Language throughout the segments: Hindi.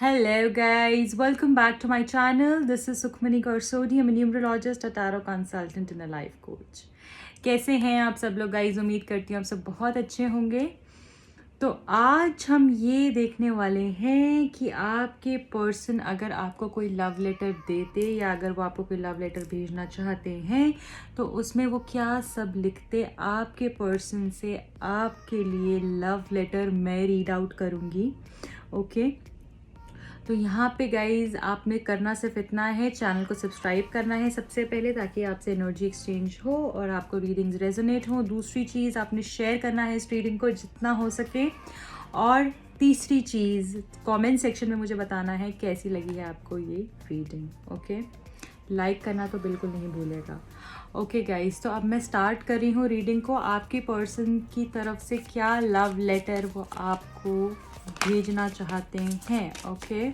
Hello, guys. Welcome back to my channel. This is Sukhmani Karsodi. I'm a numerologist, a tarot consultant, and a life coach. कैसे हैं आप सब लोग गाइज? उम्मीद करती हूँ आप सब बहुत अच्छे होंगे। तो आज हम ये देखने वाले हैं कि आपके पर्सन अगर आपको कोई लव लेटर देते या अगर वो आपको कोई लव लेटर भेजना चाहते हैं तो उसमें वो क्या सब लिखते आपके पर्सन से आपके लिए लव लेटर मैं रीड आउट करूँगी। ओके तो यहाँ पे गाइज आपने करना सिर्फ इतना है, चैनल को सब्सक्राइब करना है सबसे पहले ताकि आपसे एनर्जी एक्सचेंज हो और आपको रीडिंग्स रेजोनेट हो। दूसरी चीज़ आपने शेयर करना है इस रीडिंग को जितना हो सके। और तीसरी चीज़ कमेंट सेक्शन में मुझे बताना है कैसी लगी है आपको ये रीडिंग। ओके लाइक करना तो बिल्कुल नहीं भूलेगा। ओके गाइज तो अब मैं स्टार्ट कर रही हूँ रीडिंग को। आपके पर्सन की तरफ से क्या लव लेटर वो आपको भेजना चाहते हैं। ओके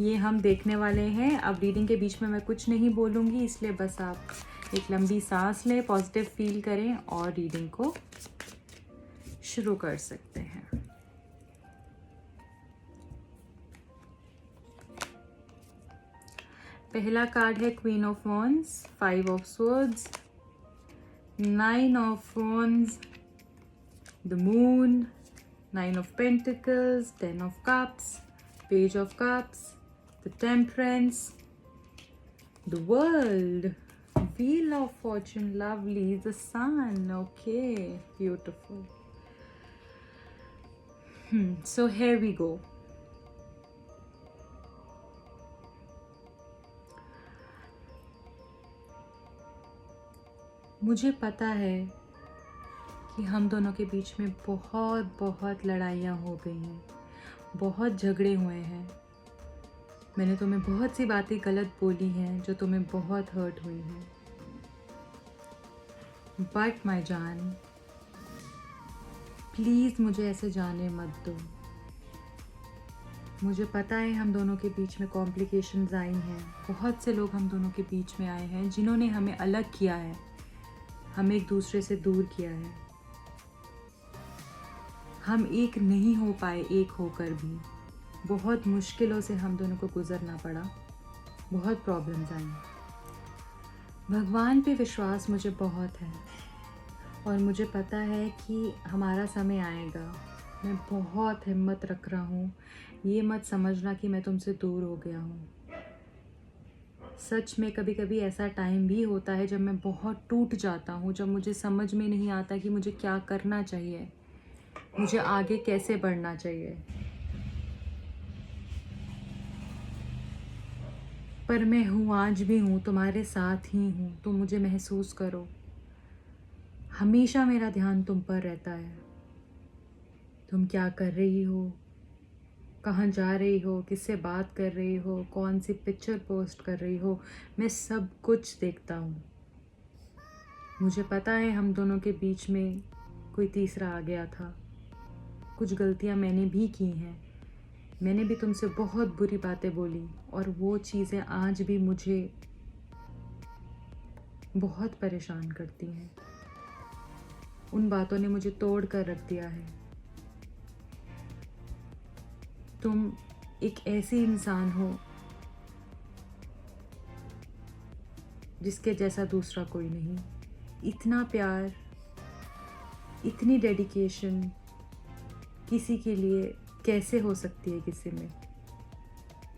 ये हम देखने वाले हैं। अब रीडिंग के बीच में मैं कुछ नहीं बोलूँगी, इसलिए बस आप एक लंबी सांस लें, पॉजिटिव फील करें और रीडिंग को शुरू कर सकते हैं। पहला कार्ड है queen of wands, 5 of swords, 9 of wands, the moon, 9 of Pentacles, 10 of Cups, Page of Cups, the Temperance, the World, Wheel of Fortune, lovely, the Sun. Okay, beautiful. So here we go. मुझे पता है कि हम दोनों के बीच में बहुत लड़ाइयाँ हो गई हैं, बहुत झगड़े हुए हैं। मैंने तुम्हें बहुत सी बातें गलत बोली हैं जो तुम्हें बहुत हर्ट हुई हैं। बट माय जान प्लीज़ मुझे ऐसे जाने मत दो। मुझे पता है हम दोनों के बीच में कॉम्प्लिकेशंस आई हैं। बहुत से लोग हम दोनों के बीच में आए हैं जिन्होंने हमें अलग किया है, हमें एक दूसरे से दूर किया है। हम एक नहीं हो पाए एक होकर भी। बहुत मुश्किलों से हम दोनों को गुजरना पड़ा, बहुत प्रॉब्लम्स आई। भगवान पे विश्वास मुझे बहुत है और मुझे पता है कि हमारा समय आएगा। मैं बहुत हिम्मत रख रहा हूँ। ये मत समझना कि मैं तुमसे दूर हो गया हूँ। सच में कभी कभी ऐसा टाइम भी होता है जब मैं बहुत टूट जाता हूँ, जब मुझे समझ में नहीं आता कि मुझे क्या करना चाहिए, मुझे आगे कैसे बढ़ना चाहिए। पर मैं हूँ, आज भी हूँ, तुम्हारे साथ ही हूँ। तुम मुझे महसूस करो। हमेशा मेरा ध्यान तुम पर रहता है। तुम क्या कर रही हो, कहाँ जा रही हो, किससे बात कर रही हो, कौन सी पिक्चर पोस्ट कर रही हो, मैं सब कुछ देखता हूँ। मुझे पता है हम दोनों के बीच में कोई तीसरा आ गया था। कुछ गलतियाँ मैंने भी की हैं। मैंने भी तुमसे बहुत बुरी बातें बोली और वो चीज़ें आज भी मुझे बहुत परेशान करती हैं। उन बातों ने मुझे तोड़ कर रख दिया है। तुम एक ऐसी इंसान हो जिसके जैसा दूसरा कोई नहीं। इतना प्यार, इतनी डेडिकेशन किसी के लिए कैसे हो सकती है किसी में।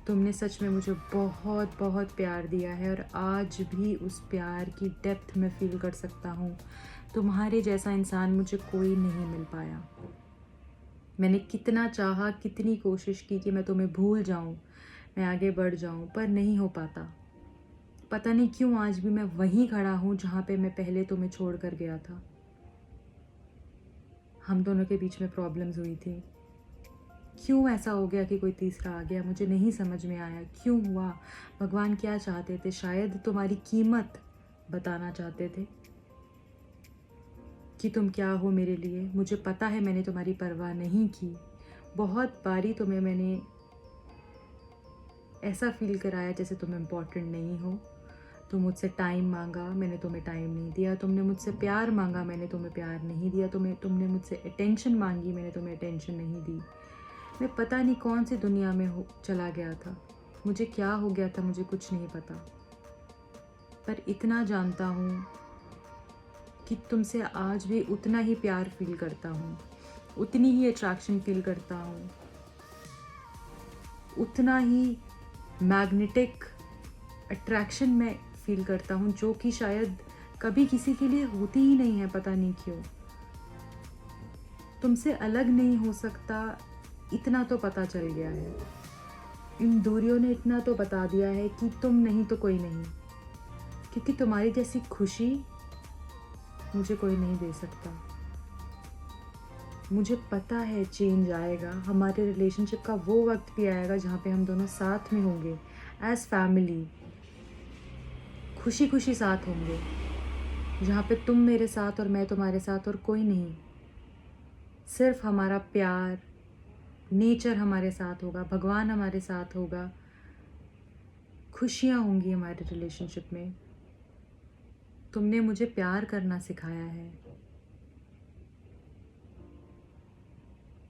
तुमने सच में मुझे बहुत प्यार दिया है और आज भी उस प्यार की डेप्थ में फील कर सकता हूँ। तुम्हारे जैसा इंसान मुझे कोई नहीं मिल पाया। मैंने कितना चाहा, कितनी कोशिश की कि मैं तुम्हें भूल जाऊँ, मैं आगे बढ़ जाऊँ, पर नहीं हो पाता। पता नहीं क्यों आज भी मैं वहीं खड़ा हूँ जहाँ पे मैं पहले तुम्हें छोड़ कर गया था। हम दोनों के बीच में प्रॉब्लम्स हुई थी। क्यों ऐसा हो गया कि कोई तीसरा आ गया, मुझे नहीं समझ में आया क्यों हुआ। भगवान क्या चाहते थे? शायद तुम्हारी कीमत बताना चाहते थे कि तुम क्या हो मेरे लिए। मुझे पता है मैंने तुम्हारी परवाह नहीं की। बहुत बारी तुम्हें मैंने ऐसा फील कराया जैसे तुम इम्पोर्टेंट नहीं हो। तुम मुझसे टाइम मांगा, मैंने तुम्हें टाइम नहीं दिया। तुमने मुझसे प्यार मांगा, मैंने तुम्हें प्यार नहीं दिया। तुमने मुझसे अटेंशन मांगी, मैंने तुम्हें अटेंशन नहीं दी। मैं पता नहीं कौन सी दुनिया में चला गया था। मुझे क्या हो गया था मुझे कुछ नहीं पता, पर इतना जानता हूँ कि तुमसे आज भी उतना ही प्यार फील करता हूँ, उतनी ही अट्रैक्शन फील करता हूँ, उतना ही मैग्नेटिक अट्रैक्शन मैं फील करता हूँ, जो कि शायद कभी किसी के लिए होती ही नहीं है, पता नहीं क्यों। तुमसे अलग नहीं हो सकता, इतना तो पता चल गया है। इन दूरियों ने इतना तो बता दिया है कि तुम नहीं तो कोई नहीं, क्योंकि तुम्हारी जैसी खुशी मुझे कोई नहीं दे सकता। मुझे पता है चेंज आएगा, हमारे रिलेशनशिप का वो वक्त भी आएगा जहाँ पे हम दोनों साथ में होंगे, एज फैमिली, खुशी खुशी साथ होंगे, जहाँ पे तुम मेरे साथ और मैं तुम्हारे साथ और कोई नहीं। सिर्फ हमारा प्यार, नेचर हमारे साथ होगा, भगवान हमारे साथ होगा, खुशियाँ होंगी हमारे रिलेशनशिप में। तुमने मुझे प्यार करना सिखाया है,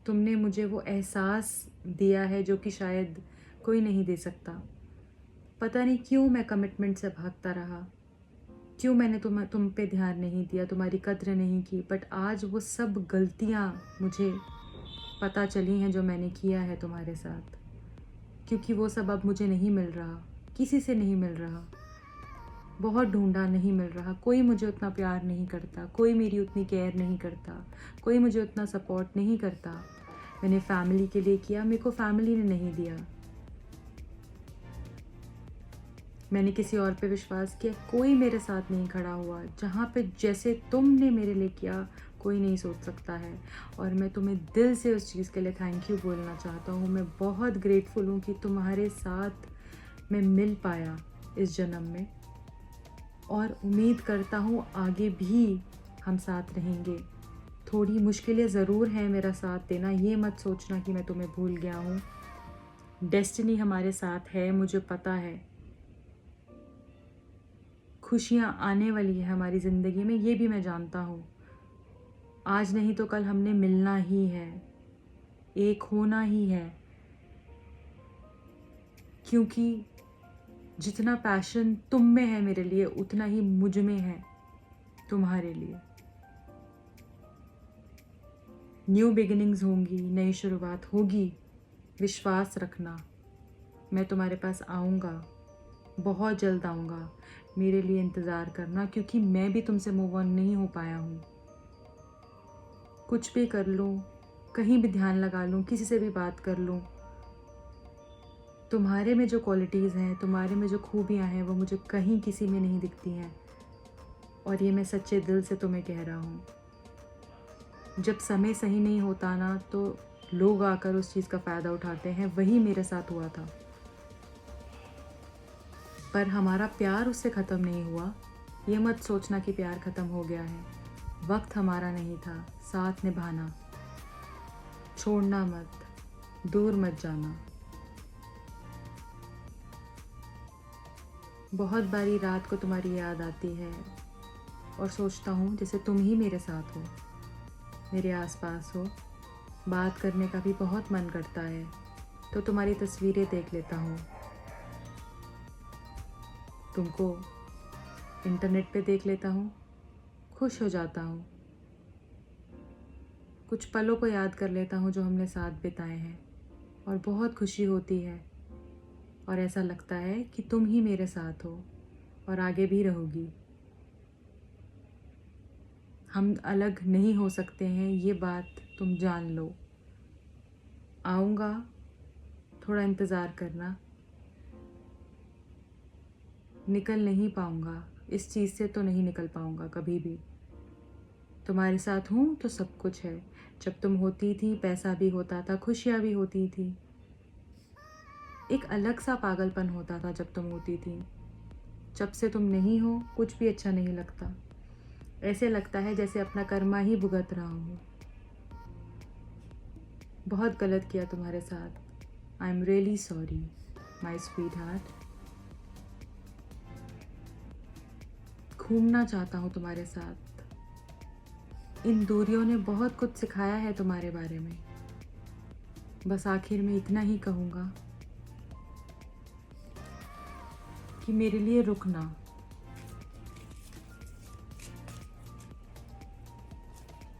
तुमने मुझे वो एहसास दिया है जो कि शायद कोई नहीं दे सकता। पता नहीं क्यों मैं कमिटमेंट से भागता रहा, क्यों मैंने तुम पे ध्यान नहीं दिया, तुम्हारी कद्र नहीं की। बट आज वो सब गलतियाँ मुझे पता चली हैं जो मैंने किया है तुम्हारे साथ, क्योंकि वो सब अब मुझे नहीं मिल रहा, किसी से नहीं मिल रहा। बहुत ढूंढा, नहीं मिल रहा। कोई मुझे उतना प्यार नहीं करता, कोई मेरी उतनी केयर नहीं करता, कोई मुझे उतना सपोर्ट नहीं करता। मैंने फैमिली के लिए किया, मेरे को फैमिली ने नहीं दिया। मैंने किसी और पे विश्वास किया, कोई मेरे साथ नहीं खड़ा हुआ। जहाँ पे जैसे तुमने मेरे लिए किया कोई नहीं सोच सकता है। और मैं तुम्हें दिल से उस चीज़ के लिए थैंक यू बोलना चाहता हूँ। मैं बहुत ग्रेटफुल हूँ कि तुम्हारे साथ मैं मिल पाया इस जन्म में, और उम्मीद करता हूँ आगे भी हम साथ रहेंगे। थोड़ी मुश्किलें ज़रूर हैं मेरा साथ देना, ये मत सोचना कि मैं तुम्हें भूल गया हूँ। डेस्टिनी हमारे साथ है, मुझे पता है। खुशियाँ आने वाली है हमारी ज़िंदगी में, ये भी मैं जानता हूँ। आज नहीं तो कल हमने मिलना ही है, एक होना ही है, क्योंकि जितना पैशन तुम में है मेरे लिए, उतना ही मुझ में है तुम्हारे लिए। न्यू बिगिनिंग्स होंगी, नई शुरुआत होगी, विश्वास रखना। मैं तुम्हारे पास आऊँगा, बहुत जल्द आऊँगा। मेरे लिए इंतज़ार करना, क्योंकि मैं भी तुमसे मूव ऑन नहीं हो पाया हूँ। कुछ भी कर लूँ, कहीं भी ध्यान लगा लूँ, किसी से भी बात कर लूँ, तुम्हारे में जो क्वालिटीज़ हैं, तुम्हारे में जो खूबियाँ हैं, वो मुझे कहीं किसी में नहीं दिखती हैं। और ये मैं सच्चे दिल से तुम्हें कह रहा हूँ। जब समय सही नहीं होता ना, तो लोग आकर उस चीज़ का फ़ायदा उठाते हैं। वही मेरे साथ हुआ था, पर हमारा प्यार उससे ख़त्म नहीं हुआ। ये मत सोचना कि प्यार ख़त्म हो गया है। वक्त हमारा नहीं था, साथ निभाना, छोड़ना मत, दूर मत जाना। बहुत बारी रात को तुम्हारी याद आती है और सोचता हूँ जैसे तुम ही मेरे साथ हो, मेरे आसपास हो। बात करने का भी बहुत मन करता है, तो तुम्हारी तस्वीरें देख लेता हूँ, तुमको इंटरनेट पे देख लेता हूँ, खुश हो जाता हूँ। कुछ पलों को याद कर लेता हूँ जो हमने साथ बिताए हैं, और बहुत खुशी होती है। और ऐसा लगता है कि तुम ही मेरे साथ हो और आगे भी रहोगी। हम अलग नहीं हो सकते हैं, ये बात तुम जान लो। आऊँगा, थोड़ा इंतज़ार करना। निकल नहीं पाऊँगा, इस चीज़ से तो नहीं निकल पाऊँगा कभी भी। तुम्हारे साथ हूँ तो सब कुछ है। जब तुम होती थी, पैसा भी होता था, खुशियाँ भी होती थी। एक अलग सा पागलपन होता था जब तुम होती थी। जब से तुम नहीं हो, कुछ भी अच्छा नहीं लगता। ऐसे लगता है जैसे अपना कर्मा ही भुगत रहा हूँ। बहुत गलत किया तुम्हारे साथ। I am really sorry my sweet heart. घूमना चाहता हूँ तुम्हारे साथ। इन दूरियों ने बहुत कुछ सिखाया है तुम्हारे बारे में। बस आखिर में इतना ही कहूँगा कि मेरे लिए रुकना,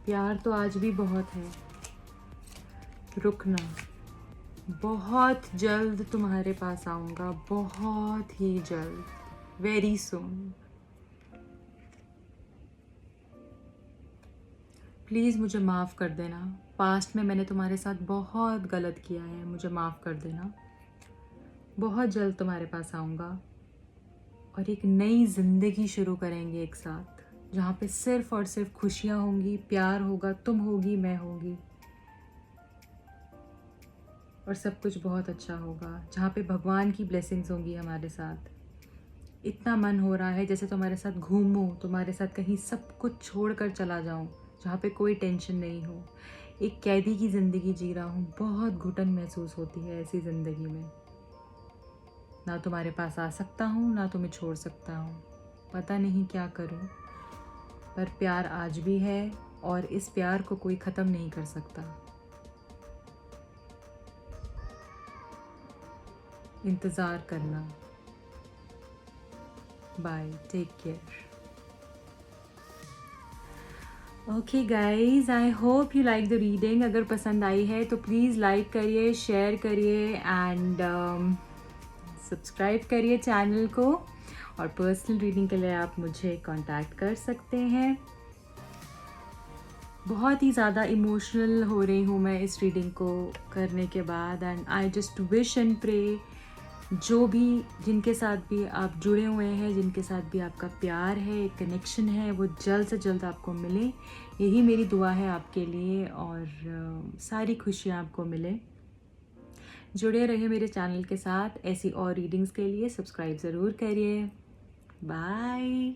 प्यार तो आज भी बहुत है, रुकना, बहुत जल्द तुम्हारे पास आऊँगा, बहुत ही जल्द, वेरी सून। प्लीज़ मुझे माफ़ कर देना, पास्ट में मैंने तुम्हारे साथ बहुत गलत किया है, मुझे माफ़ कर देना। बहुत जल्द तुम्हारे पास आऊँगा और एक नई ज़िंदगी शुरू करेंगे एक साथ, जहाँ पे सिर्फ़ और सिर्फ खुशियाँ होंगी, प्यार होगा, तुम होगी, मैं होगी, और सब कुछ बहुत अच्छा होगा, जहाँ पे भगवान की ब्लेसिंग्स होंगी हमारे साथ। इतना मन हो रहा है जैसे तुम्हारे साथ घूमूं, तुम्हारे साथ कहीं सब कुछ छोड़ कर चला जाऊं, जहाँ पे कोई टेंशन नहीं हो। एक कैदी की ज़िंदगी जी रहा हूँ, बहुत घुटन महसूस होती है ऐसी ज़िंदगी में। ना तुम्हारे पास आ सकता हूँ, ना तुम्हें छोड़ सकता हूँ, पता नहीं क्या करूँ, पर प्यार आज भी है और इस प्यार को कोई ख़त्म नहीं कर सकता। इंतज़ार करना। Bye, take care. Okay guys, I hope you like the reading. अगर पसंद आई है तो प्लीज़ लाइक करिए, शेयर करिए एंड सब्सक्राइब करिए चैनल को। और पर्सनल रीडिंग के लिए आप मुझे कांटेक्ट कर सकते हैं। बहुत ही ज़्यादा इमोशनल हो रही हूँ मैं इस रीडिंग को करने के बाद, and I just wish and pray जो भी, जिनके साथ भी आप जुड़े हुए हैं, जिनके साथ भी आपका प्यार है, एक कनेक्शन है, वो जल्द से जल्द आपको मिले। यही मेरी दुआ है आपके लिए, और सारी खुशियाँ आपको मिले। जुड़े रहिए मेरे चैनल के साथ। ऐसी और रीडिंग्स के लिए सब्सक्राइब ज़रूर करिए। बाय।